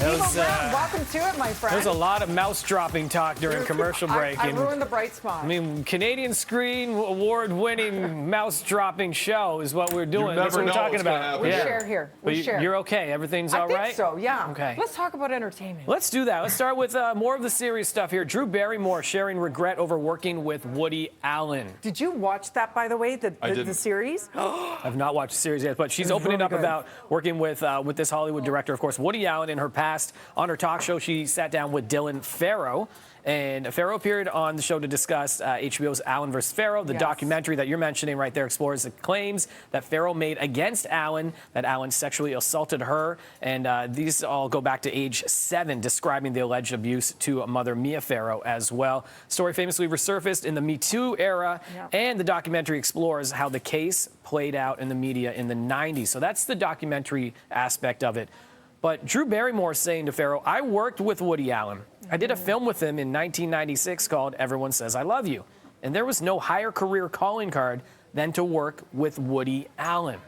Devo Brown, welcome to it, my friend. There's a lot of mouse dropping talk during commercial break. I ruined the bright spot. I mean, Canadian Screen Award-winning mouse dropping show is what we're doing. That's what we're talking about. We share here. But you're okay. Everything's all right? I think so, yeah. Okay. Let's talk about entertainment. Let's do that. Let's start with more of the serious stuff here. Drew Barrymore sharing regret over working with Woody Allen. Did you watch that, by the way, the series? I've not watched the series yet, but she's opening up about working with this Hollywood director, of course, Woody Allen. In her past, on her talk show, she sat down with Dylan Farrow, and Farrow appeared on the show to discuss HBO's Allen vs. Farrow. The documentary that you're mentioning right there explores the claims that Farrow made against Allen, that Allen sexually assaulted her, and these all go back to age 7, describing the alleged abuse to mother Mia Farrow as well. Story famously resurfaced in the Me Too era, and the documentary explores how the case played out in the media in the 90s. So that's the documentary aspect of it. But Drew Barrymore saying to Farrow, I worked with Woody Allen. I did a film with him in 1996 called Everyone Says I Love You. And there was no higher career calling card than to work with Woody Allen.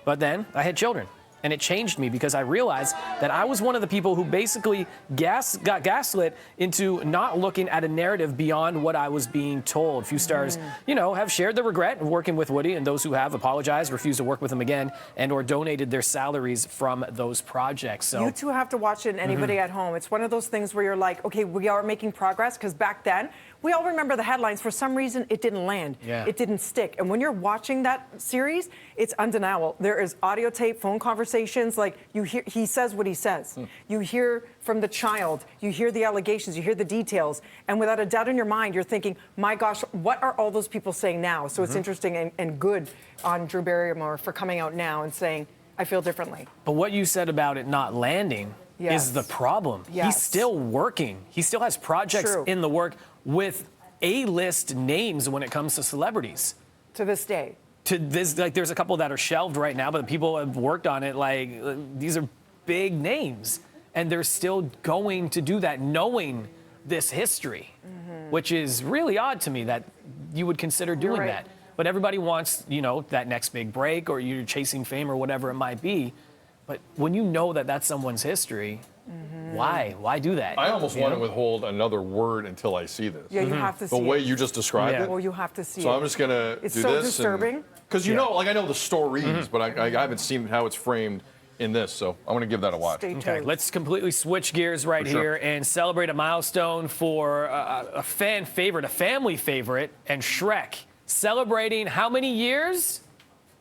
But then I had children. And it changed me because I realized that I was one of the people who basically got gaslit into not looking at a narrative beyond what I was being told. Few stars, have shared the regret of working with Woody, and those who have apologized, refused to work with him again, and or donated their salaries from those projects. So you two have to watch it, and anybody at home. It's one of those things where you're like, okay, we are making progress, because back then, we all remember the headlines. For some reason, it didn't land. It didn't stick. And when you're watching that series, it's undeniable. There is audio tape, phone conversations. Like, you hear, he says what he says. You hear from the child. You hear the allegations. You hear the details. And without a doubt in your mind, you're thinking, my gosh, what are all those people saying now? So it's interesting and good on Drew Barrymore for coming out now and saying, I feel differently. But what you said about it not landing is the problem. He's still working. He still has projects in the work with A-list names when it comes to celebrities. To this day. To this, like, there's a couple that are shelved right now, but the people have worked on it. Like, these are big names, and they're still going to do that, knowing this history, which is really odd to me that you would consider doing that. But everybody wants, that next big break, or you're chasing fame or whatever it might be. But when you know that that's someone's history, why? Why do that? I almost want to withhold another word until I see this. Yeah, you have to see the way you just described it. Well, you have to see it. So I'm just going to do this. It's so disturbing. Because I know the stories, but I haven't seen how it's framed in this, so I want to give that a watch. Okay, let's completely switch gears right here and celebrate a milestone for a fan favorite, a family favorite, and Shrek. Celebrating how many years?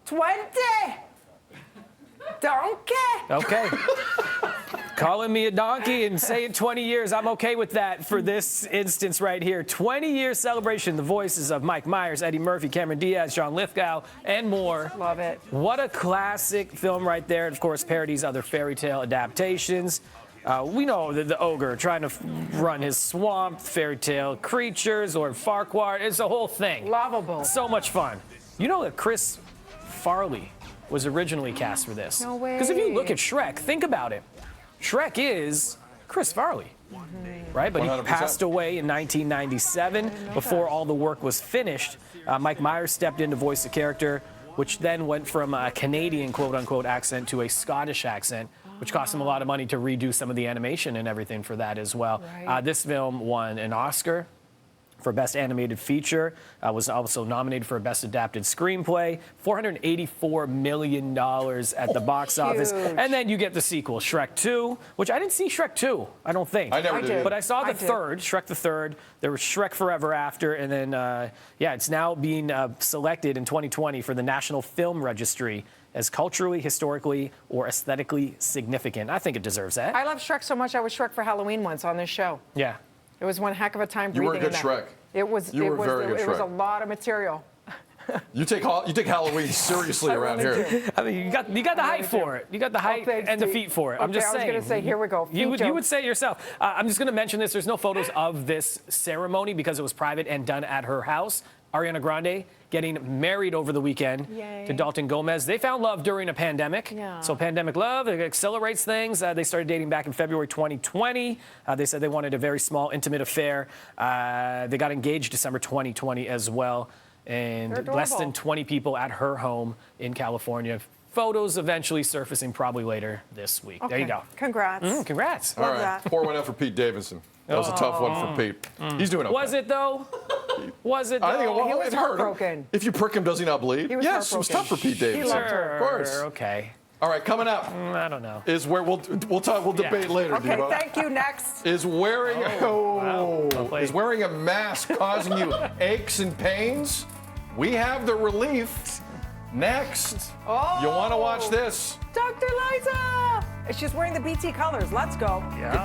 20! Donkey! Okay. Calling me a donkey and saying 20 years, I'm okay with that for this instance right here. 20-year celebration. The voices of Mike Myers, Eddie Murphy, Cameron Diaz, John Lithgow, and more. Love it. What a classic film right there. And of course, parodies other fairy tale adaptations. We know that the ogre trying to run his swamp, fairy tale creatures, or Farquaad. It's a whole thing. Lovable. So much fun. You know that Chris Farley was originally cast for this. No way. Because if you look at Shrek, think about it. Shrek is Chris Farley, right? But 100%. He passed away in 1997 before all the work was finished. Mike Myers stepped in to voice the character, which then went from a Canadian quote-unquote accent to a Scottish accent, which cost him a lot of money to redo some of the animation and everything for that as well. This film won an Oscar for Best Animated Feature, was also nominated for Best Adapted Screenplay, $484 million at the box office. And then you get the sequel, Shrek 2, which I didn't see Shrek 2, I don't think. I never did. But I saw the third, Shrek the Third. There was Shrek Forever After, and then, it's now being selected in 2020 for the National Film Registry as culturally, historically, or aesthetically significant. I think it deserves that. I love Shrek so much, I was Shrek for Halloween once on this show. Yeah. It was one heck of a time You breathing were a good Shrek. It was. You were very good Shrek. It was a lot of material. You take Halloween seriously around here. I mean, you got the height for it. You got the height and the feet for it. I'm just saying. I was going to say, here we go. You would say it yourself. I'm just going to mention this. There's no photos of this ceremony because it was private and done at her house. Ariana Grande getting married over the weekend to Dalton Gomez. They found love during a pandemic. So pandemic love, it accelerates things. They started dating back in February 2020. They said they wanted a very small, intimate affair. They got engaged December 2020 as well. And less than 20 people at her home in California. photos eventually surfacing probably later this week. There you go. Congrats. Congrats. All Love right. that. Pour one out for Pete Davidson. That was a tough one for Pete. He's doing okay. Was it though? Was it though? I think He was it hurt him. heartbroken. If you prick him, does he not bleed? He was Yes, it was tough for Pete He Davidson. loved her. Of course. Okay. All right, coming up I don't know. is where we'll debate later. Okay, Devo. thank you. Next. Is wearing Well played. is wearing a mask causing you aches and pains? We have the relief. Next. You want to watch this? Dr. Liza. She's wearing the BT colors. Let's go. Yeah.